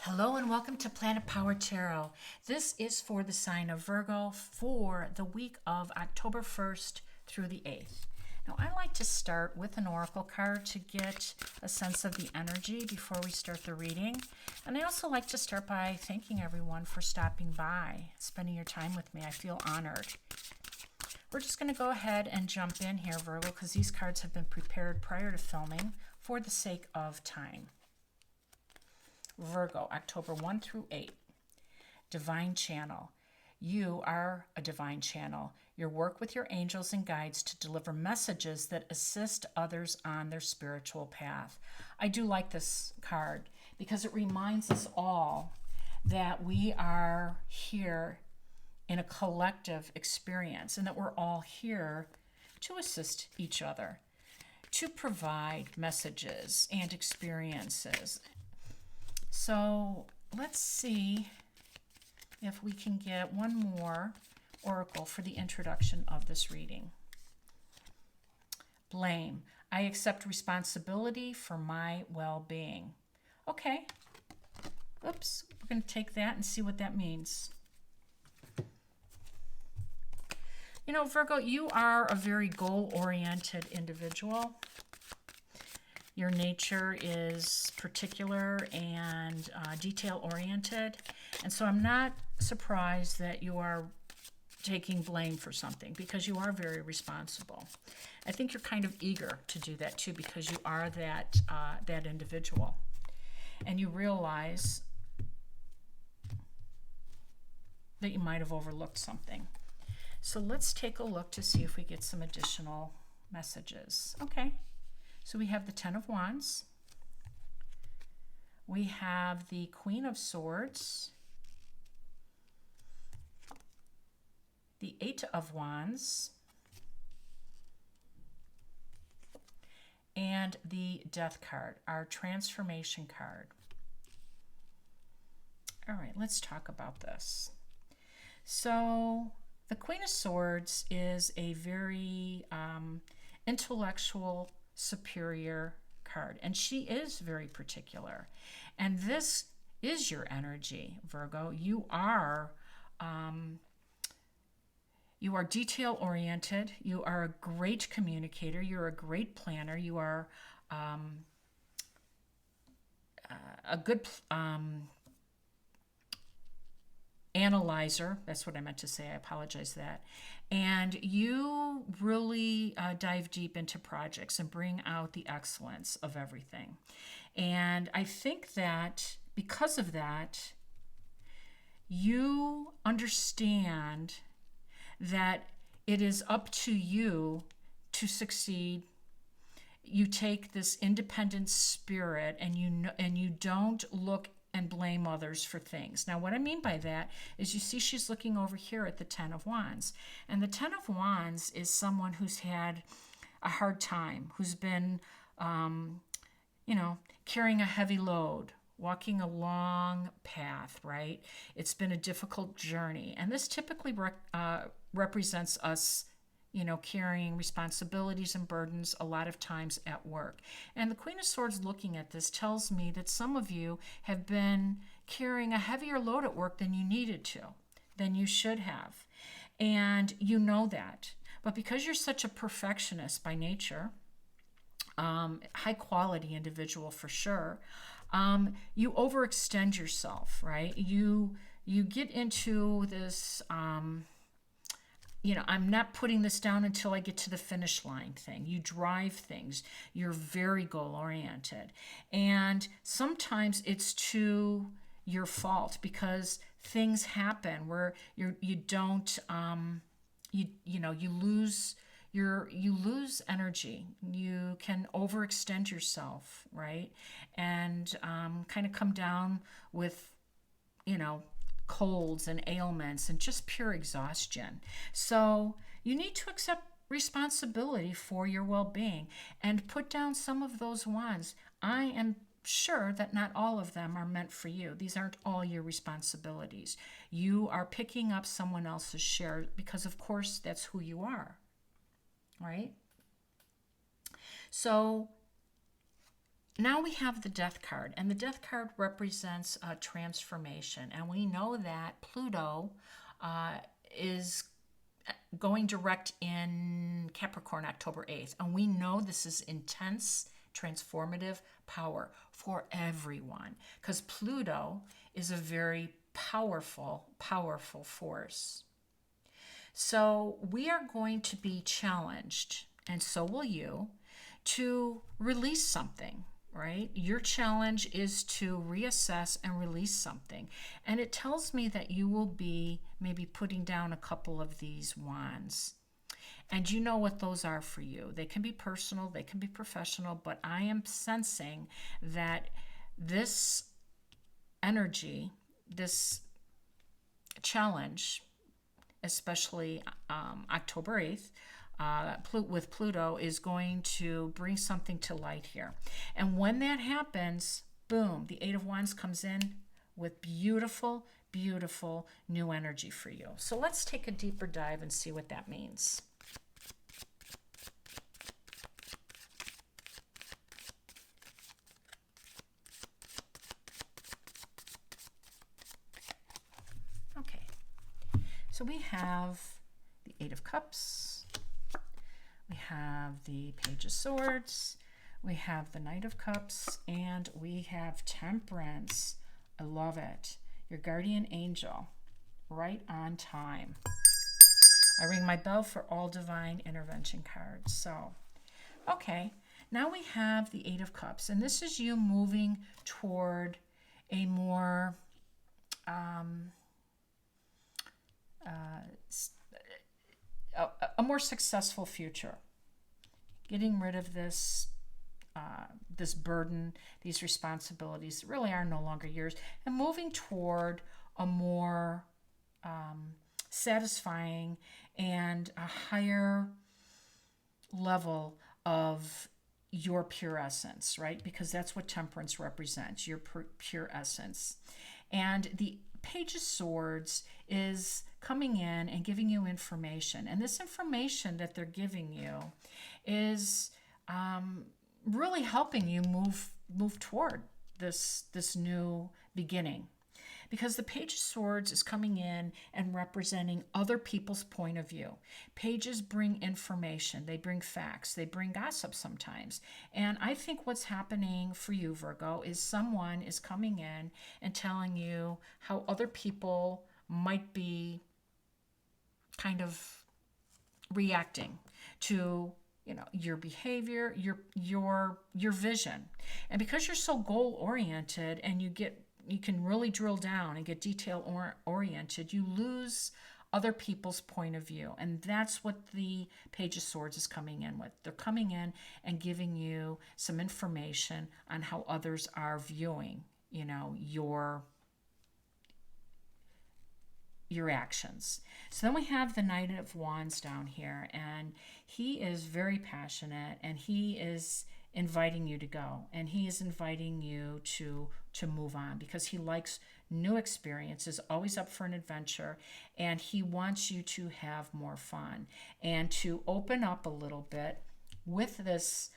Hello and welcome to Planet Power Tarot. This is for the sign of Virgo for the week of October 1st through the 8th. Now, I like to start with an oracle card to get a sense of the energy before we start the reading. And I also like to start by thanking everyone for stopping by, spending your time with me. I feel honored. We're just going to go ahead and jump in here, Virgo, because these cards have been prepared prior to filming for the sake of time. Virgo, October 1 through 8. Divine Channel. You are a divine channel. Your work with your angels and guides to deliver messages that assist others on their spiritual path. I do like this card because it reminds us all that we are here in a collective experience and that we're all here to assist each other, to provide messages and experiences. So let's see if we can get one more oracle for the introduction of this reading. Blame. I accept responsibility for my well-being. Okay. Oops. We're going to take that and see what that means. You know, Virgo, you are a very goal-oriented individual. Your nature is particular and detail-oriented. And so I'm not surprised that you are taking blame for something because you are very responsible. I think you're kind of eager to do that too because you are that individual. And you realize that you might have overlooked something. So let's take a look to see if we get some additional messages. Okay. So we have the Ten of Wands. We have the Queen of Swords. The Eight of Wands. And the Death card, our transformation card. All right, let's talk about this. So the Queen of Swords is a very intellectual, superior card, and she is very particular, and this is your energy, Virgo. You are detail oriented. You are a great communicator. You're a great planner. You are a good analyzer. That's what I meant to say. I apologize that. And you really dive deep into projects and bring out the excellence of everything. And I think that because of that, you understand that it is up to you to succeed. You take this independent spirit and you don't look and blame others for things. Now, what I mean by that is you see she's looking over here at the Ten of Wands. And the Ten of Wands is someone who's had a hard time, who's been, carrying a heavy load, walking a long path, right? It's been a difficult journey. And this typically represents us carrying responsibilities and burdens a lot of times at work. And the Queen of Swords looking at this tells me that some of you have been carrying a heavier load at work than you needed to, than you should have. And you know that. But because you're such a perfectionist by nature, high quality individual for sure, you overextend yourself, right? You get into this I'm not putting this down until I get to the finish line thing. You drive things. You're very goal-oriented. And sometimes it's to your fault because things happen where you lose energy. You can overextend yourself, right? And kind of come down with, colds and ailments and just pure exhaustion. So you need to accept responsibility for your well-being and put down some of those wands. I am sure that not all of them are meant for you. These aren't all your responsibilities. You are picking up someone else's share because, of course, that's who you are, right? So Now we have the Death card, and the Death card represents transformation. And we know that Pluto is going direct in Capricorn October 8th. And we know this is intense, transformative power for everyone because Pluto is a very powerful, powerful force. So we are going to be challenged, and so will you, to release something, right? Your challenge is to reassess and release something. And it tells me that you will be maybe putting down a couple of these wands. And you know what those are for you. They can be personal, they can be professional, but I am sensing that this energy, this challenge, especially October 8th, with Pluto, is going to bring something to light here. And when that happens, boom, the Eight of Wands comes in with beautiful, beautiful new energy for you. So let's take a deeper dive and see what that means. Okay, so we have the Eight of Cups. We have the Page of Swords, we have the Knight of Cups, and we have Temperance. I love it. Your guardian angel, right on time. I ring my bell for all divine intervention cards. So, okay, now we have the Eight of Cups, and this is you moving toward a more a more successful future. Getting rid of this this burden, these responsibilities that really are no longer yours, and moving toward a more satisfying and a higher level of your pure essence, right? Because that's what Temperance represents, your pure essence. And the Page of Swords is coming in and giving you information. And this information that they're giving you is really helping you move toward this new beginning. Because the Page of Swords is coming in and representing other people's point of view. Pages bring information, they bring facts, they bring gossip sometimes. And I think what's happening for you, Virgo, is someone is coming in and telling you how other people might be kind of reacting to your behavior, your vision. And because you're so goal oriented and you can really drill down and get detail oriented, you lose other people's point of view. And that's what the Page of Swords is coming in with. They're coming in and giving you some information on how others are viewing, your actions. So then we have the Knight of Wands down here, and he is very passionate, and he is inviting you to go, and he is inviting you to move on because he likes new experiences, always up for an adventure, and he wants you to have more fun and to open up a little bit with this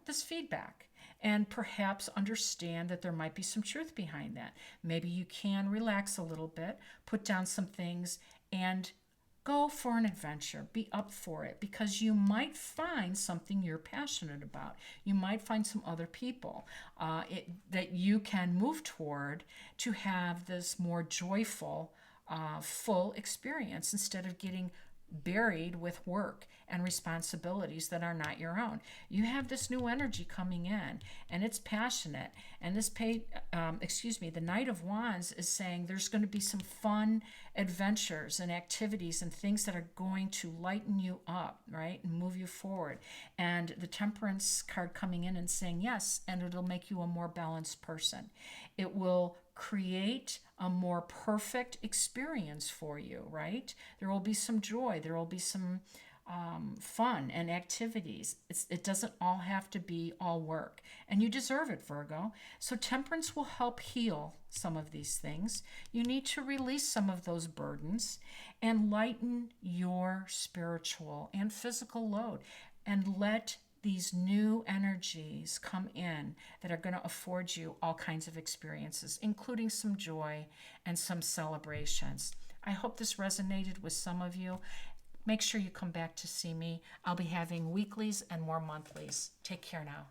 this feedback, and perhaps understand that there might be some truth behind that. Maybe you can relax a little bit, put down some things, and go for an adventure. Be up for it, because you might find something you're passionate about. You might find some other people that you can move toward to have this more joyful, full experience instead of getting buried with work and responsibilities that are not your own. You have this new energy coming in, and it's passionate. And this the Knight of Wands is saying there's going to be some fun adventures and activities and things that are going to lighten you up, right, and move you forward. And the Temperance card coming in and saying yes, and it'll make you a more balanced person. It will create a more perfect experience for you, right? There will be some joy. There will be some fun and activities. It doesn't all have to be all work. And you deserve it, Virgo. So Temperance will help heal some of these things. You need to release some of those burdens and lighten your spiritual and physical load, and let these new energies come in that are going to afford you all kinds of experiences, including some joy and some celebrations. I hope this resonated with some of you. Make sure you come back to see me. I'll be having weeklies and more monthlies. Take care now.